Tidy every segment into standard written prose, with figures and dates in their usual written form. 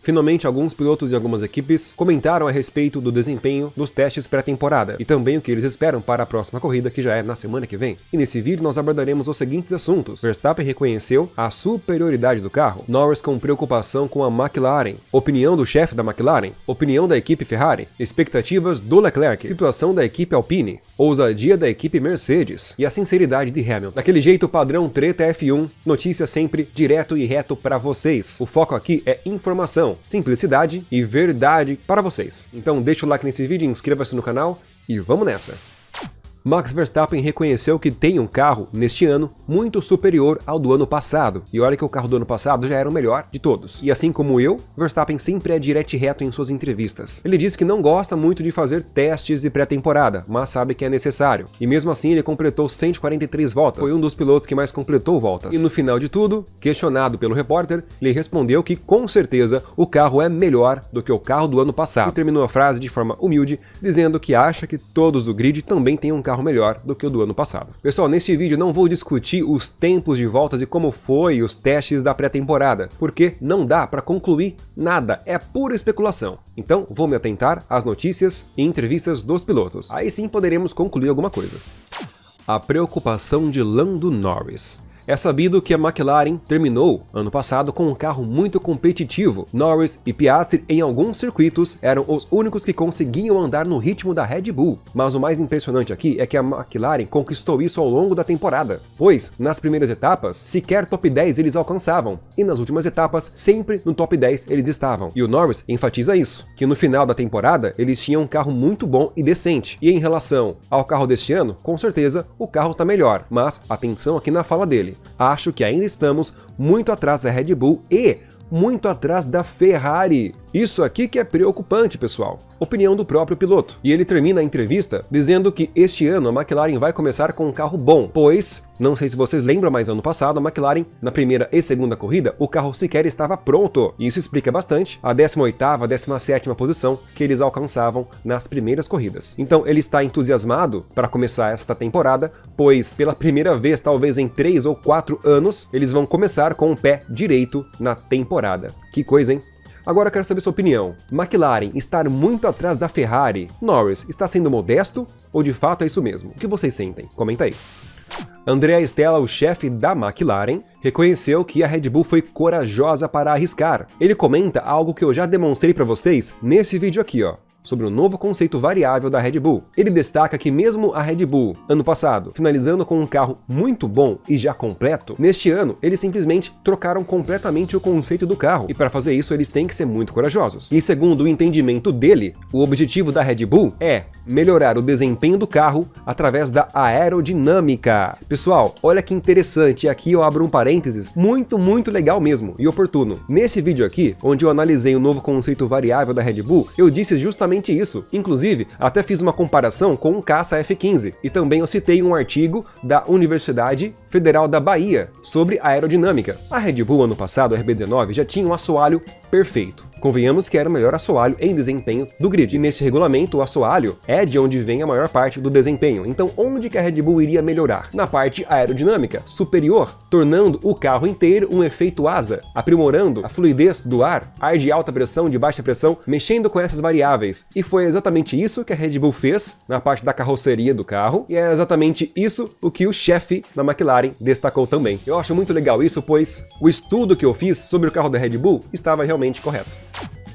Finalmente, alguns pilotos e algumas equipes comentaram a respeito do desempenho dos testes pré-temporada e também o que eles esperam para a próxima corrida, que já é na semana que vem. E nesse vídeo nós abordaremos os seguintes assuntos. Verstappen reconheceu a superioridade do carro, Norris com preocupação com a McLaren, opinião do chefe da McLaren, opinião da equipe Ferrari, expectativas do Leclerc, situação da equipe Alpine, ousadia da equipe Mercedes e a sinceridade de Hamilton. Daquele jeito padrão treta F1, notícia sempre direto e reto para vocês. O foco aqui é informação, simplicidade e verdade para vocês. Então deixa o like nesse vídeo, inscreva-se no canal e vamos nessa! Max Verstappen reconheceu que tem um carro, neste ano, muito superior ao do ano passado. E olha que o carro do ano passado já era o melhor de todos. E assim como eu, Verstappen sempre é direto e reto em suas entrevistas. Ele diz que não gosta muito de fazer testes de pré-temporada, mas sabe que é necessário. E mesmo assim ele completou 143 voltas. Foi um dos pilotos que mais completou voltas. E no final de tudo, questionado pelo repórter, ele respondeu que com certeza o carro é melhor do que o carro do ano passado. E terminou a frase de forma humilde, dizendo que acha que todos do grid também têm um carro melhor do que o do ano passado. Pessoal, neste vídeo não vou discutir os tempos de voltas e como foi os testes da pré-temporada, porque não dá para concluir nada, é pura especulação. Então vou me atentar às notícias e entrevistas dos pilotos. Aí sim poderemos concluir alguma coisa. A preocupação de Lando Norris. É sabido que a McLaren terminou ano passado com um carro muito competitivo. Norris e Piastri em alguns circuitos eram os únicos que conseguiam andar no ritmo da Red Bull. Mas o mais impressionante aqui é que a McLaren conquistou isso ao longo da temporada, pois nas primeiras etapas sequer top 10 eles alcançavam, e nas últimas etapas sempre no top 10 eles estavam. E o Norris enfatiza isso, que no final da temporada eles tinham um carro muito bom e decente. E em relação ao carro deste ano, com certeza o carro está melhor, mas atenção aqui na fala dele. Acho que ainda estamos muito atrás da Red Bull e muito atrás da Ferrari. Isso aqui que é preocupante, pessoal. Opinião do próprio piloto. E ele termina a entrevista dizendo que este ano a McLaren vai começar com um carro bom, pois, não sei se vocês lembram, mas ano passado a McLaren, na primeira e segunda corrida, o carro sequer estava pronto. E isso explica bastante a 18ª, a 17ª posição que eles alcançavam nas primeiras corridas. Então ele está entusiasmado para começar esta temporada, pois pela primeira vez, talvez em 3 ou 4 anos, eles vão começar com o pé direito na temporada. Que coisa, hein? Agora eu quero saber sua opinião. McLaren estar muito atrás da Ferrari, Norris está sendo modesto ou de fato é isso mesmo? O que vocês sentem? Comenta aí. Andrea Stella, o chefe da McLaren, reconheceu que a Red Bull foi corajosa para arriscar. Ele comenta algo que eu já demonstrei para vocês nesse vídeo aqui, ó, sobre o novo conceito variável da Red Bull. Ele destaca que mesmo a Red Bull, ano passado, finalizando com um carro muito bom e já completo, neste ano eles simplesmente trocaram completamente o conceito do carro, e para fazer isso eles têm que ser muito corajosos. E segundo o entendimento dele, o objetivo da Red Bull é melhorar o desempenho do carro através da aerodinâmica. Pessoal, olha que interessante, aqui eu abro um parênteses, muito legal mesmo e oportuno. Nesse vídeo aqui, onde eu analisei o novo conceito variável da Red Bull, eu disse justamente isso. Inclusive, até fiz uma comparação com um caça F15 e também eu citei um artigo da Universidade Federal da Bahia sobre aerodinâmica. A Red Bull ano passado, a RB19, já tinha um assoalho perfeito. Convenhamos que era o melhor assoalho em desempenho do grid. E nesse regulamento, o assoalho é de onde vem a maior parte do desempenho. Então, onde que a Red Bull iria melhorar? Na parte aerodinâmica superior, tornando o carro inteiro um efeito asa, aprimorando a fluidez do ar de alta pressão, de baixa pressão, mexendo com essas variáveis. E foi exatamente isso que a Red Bull fez na parte da carroceria do carro, e é exatamente isso o que o chefe da McLaren destacou também. Eu acho muito legal isso, pois o estudo que eu fiz sobre o carro da Red Bull estava realmente correto.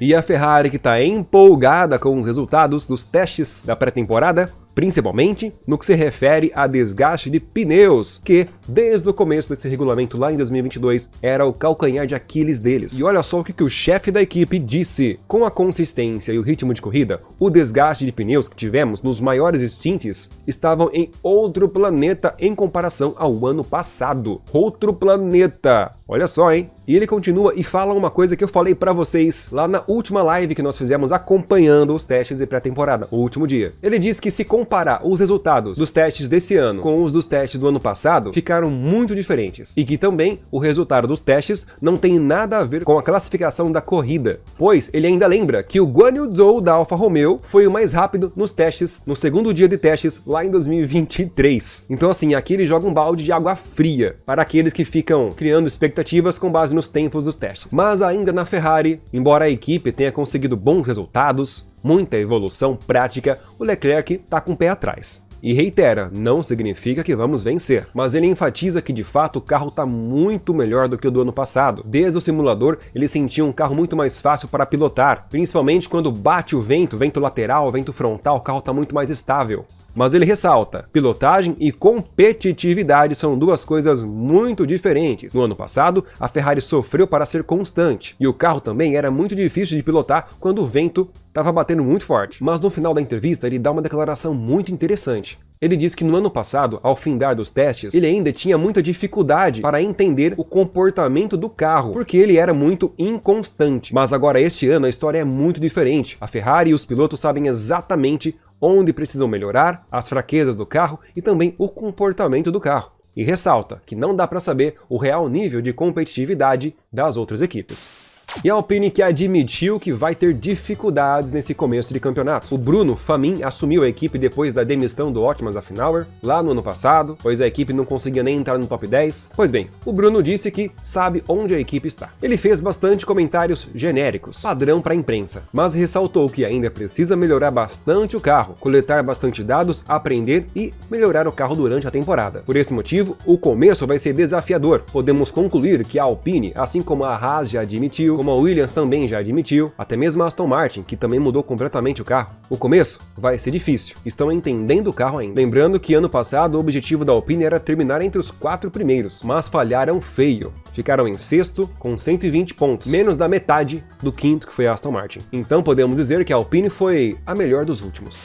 E a Ferrari, que está empolgada com os resultados dos testes da pré-temporada, principalmente no que se refere a desgaste de pneus, que desde o começo desse regulamento lá em 2022 era o calcanhar de Aquiles deles. E olha só o que o chefe da equipe disse: com a consistência e o ritmo de corrida, o desgaste de pneus que tivemos nos maiores stints estavam em outro planeta em comparação ao ano passado. Outro planeta! Olha só, hein? E ele continua e fala uma coisa que eu falei pra vocês lá na última live que nós fizemos acompanhando os testes de pré-temporada, o último dia. Ele diz que se comparar os resultados dos testes desse ano com os dos testes do ano passado, ficaram muito diferentes. E que também o resultado dos testes não tem nada a ver com a classificação da corrida, pois ele ainda lembra que o Guan Yu Zhou da Alfa Romeo foi o mais rápido nos testes, no segundo dia de testes lá em 2023. Então assim, aqui ele joga um balde de água fria para aqueles que ficam criando expectativas com base base nos tempos dos testes. Mas ainda na Ferrari, embora a equipe tenha conseguido bons resultados, muita evolução prática, o Leclerc tá com o pé atrás. E reitera, não significa que vamos vencer, mas ele enfatiza que de fato o carro está muito melhor do que o do ano passado. Desde o simulador, ele sentia um carro muito mais fácil para pilotar, principalmente quando bate o vento lateral, vento frontal, o carro está muito mais estável. Mas ele ressalta, pilotagem e competitividade são duas coisas muito diferentes. No ano passado, a Ferrari sofreu para ser constante, e o carro também era muito difícil de pilotar quando o vento estava batendo muito forte. Mas no final da entrevista, ele dá uma declaração muito interessante. Ele diz que no ano passado, ao findar dos testes, ele ainda tinha muita dificuldade para entender o comportamento do carro, porque ele era muito inconstante. Mas agora este ano a história é muito diferente. A Ferrari e os pilotos sabem exatamente onde precisam melhorar, as fraquezas do carro e também o comportamento do carro. E ressalta que não dá para saber o real nível de competitividade das outras equipes. E a Alpine que admitiu que vai ter dificuldades nesse começo de campeonato. O Bruno Famin assumiu a equipe depois da demissão do Otmar Zafnauer, lá no ano passado, pois a equipe não conseguia nem entrar no top 10. Pois bem, o Bruno disse que sabe onde a equipe está. Ele fez bastante comentários genéricos, padrão para a imprensa, mas ressaltou que ainda precisa melhorar bastante o carro, coletar bastante dados, aprender e melhorar o carro durante a temporada. Por esse motivo, o começo vai ser desafiador. Podemos concluir que a Alpine, assim como a Haas já admitiu, como a Williams também já admitiu, até mesmo a Aston Martin, que também mudou completamente o carro. O começo vai ser difícil, estão entendendo o carro ainda. Lembrando que ano passado o objetivo da Alpine era terminar entre os 4 primeiros, mas falharam feio. Ficaram em sexto com 120 pontos, menos da metade do quinto que foi a Aston Martin. Então podemos dizer que a Alpine foi a melhor dos últimos.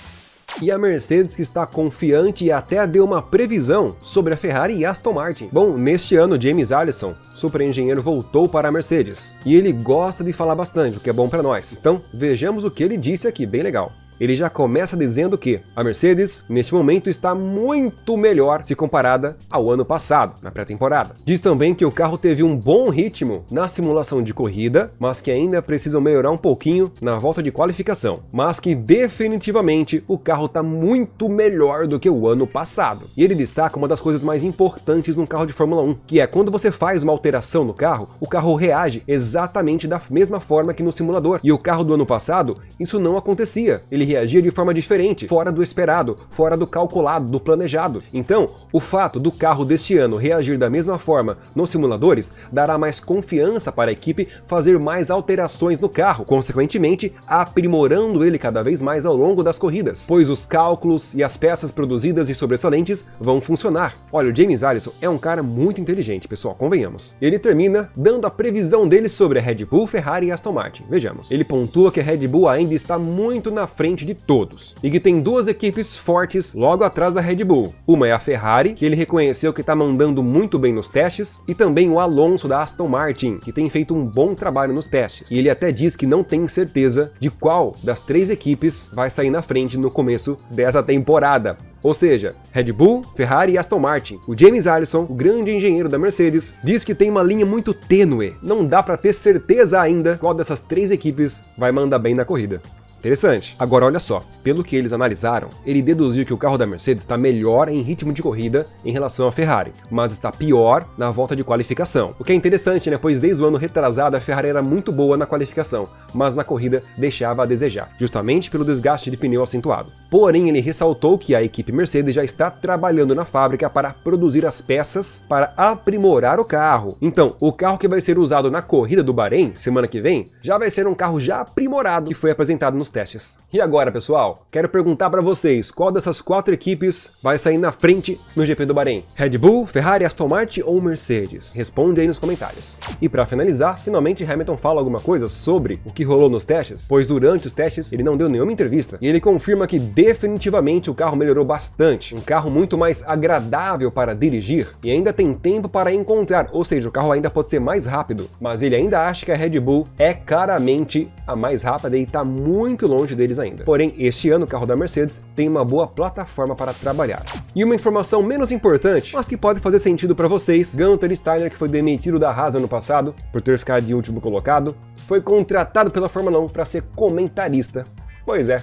E a Mercedes que está confiante e até deu uma previsão sobre a Ferrari e Aston Martin. Bom, neste ano James Allison, super engenheiro, voltou para a Mercedes. E ele gosta de falar bastante, o que é bom para nós. Então vejamos o que ele disse aqui, bem legal. Ele já começa dizendo que a Mercedes, neste momento, está muito melhor se comparada ao ano passado, na pré-temporada. Diz também que o carro teve um bom ritmo na simulação de corrida, mas que ainda precisam melhorar um pouquinho na volta de qualificação. Mas que definitivamente o carro está muito melhor do que o ano passado. E ele destaca uma das coisas mais importantes num carro de Fórmula 1, que é quando você faz uma alteração no carro, o carro reage exatamente da mesma forma que no simulador. E o carro do ano passado, isso não acontecia. Ele reagia de forma diferente, fora do esperado, fora do calculado, do planejado. Então, o fato do carro deste ano reagir da mesma forma nos simuladores dará mais confiança para a equipe fazer mais alterações no carro, consequentemente aprimorando ele cada vez mais ao longo das corridas, pois os cálculos e as peças produzidas e sobressalentes vão funcionar. Olha, o James Allison é um cara muito inteligente, pessoal, convenhamos. Ele termina dando a previsão dele sobre a Red Bull, Ferrari e Aston Martin. Vejamos. Ele pontua que a Red Bull ainda está muito na frente de todos, e que tem duas equipes fortes logo atrás da Red Bull. Uma é a Ferrari, que ele reconheceu que está mandando muito bem nos testes, e também o Alonso da Aston Martin, que tem feito um bom trabalho nos testes. E ele até diz que não tem certeza de qual das 3 equipes vai sair na frente no começo dessa temporada. Ou seja, Red Bull, Ferrari e Aston Martin. O James Allison, o grande engenheiro da Mercedes, diz que tem uma linha muito tênue. Não dá para ter certeza ainda qual dessas 3 equipes vai mandar bem na corrida. Interessante. Agora olha só, pelo que eles analisaram, ele deduziu que o carro da Mercedes está melhor em ritmo de corrida em relação à Ferrari, mas está pior na volta de qualificação. O que é interessante, né? Pois desde o ano retrasado a Ferrari era muito boa na qualificação, mas na corrida deixava a desejar, justamente pelo desgaste de pneu acentuado. Porém, ele ressaltou que a equipe Mercedes já está trabalhando na fábrica para produzir as peças para aprimorar o carro. Então, o carro que vai ser usado na corrida do Bahrein, semana que vem, já vai ser um carro já aprimorado que foi apresentado nos testes. E agora, pessoal, quero perguntar para vocês, qual dessas 4 equipes vai sair na frente no GP do Bahrein? Red Bull, Ferrari, Aston Martin ou Mercedes? Responde aí nos comentários. E para finalizar, finalmente Hamilton fala alguma coisa sobre o que rolou nos testes, pois durante os testes ele não deu nenhuma entrevista, e ele confirma que definitivamente o carro melhorou bastante, um carro muito mais agradável para dirigir, e ainda tem tempo para encontrar, ou seja, o carro ainda pode ser mais rápido, mas ele ainda acha que a Red Bull é claramente a mais rápida e está muito longe deles ainda. Porém, este ano o carro da Mercedes tem uma boa plataforma para trabalhar. E uma informação menos importante, mas que pode fazer sentido para vocês, Gunther Steiner, que foi demitido da Haas ano passado por ter ficado de último colocado, foi contratado pela Fórmula 1 para ser comentarista. Pois é.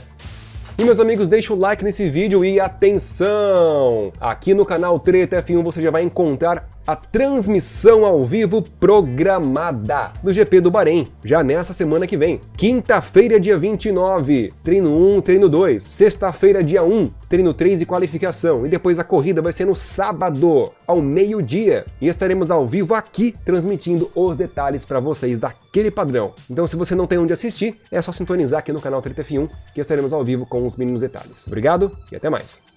E meus amigos, deixa o like nesse vídeo e atenção! Aqui no canal Treta F1 você já vai encontrar a transmissão ao vivo programada do GP do Bahrein, já nessa semana que vem. Quinta-feira, dia 29, treino 1, treino 2. Sexta-feira, dia 1, treino 3 e qualificação. E depois a corrida vai ser no sábado, ao meio-dia. E estaremos ao vivo aqui, transmitindo os detalhes para vocês daquele padrão. Então, se você não tem onde assistir, é só sintonizar aqui no canal Treta F1, que estaremos ao vivo com os mínimos detalhes. Obrigado e até mais.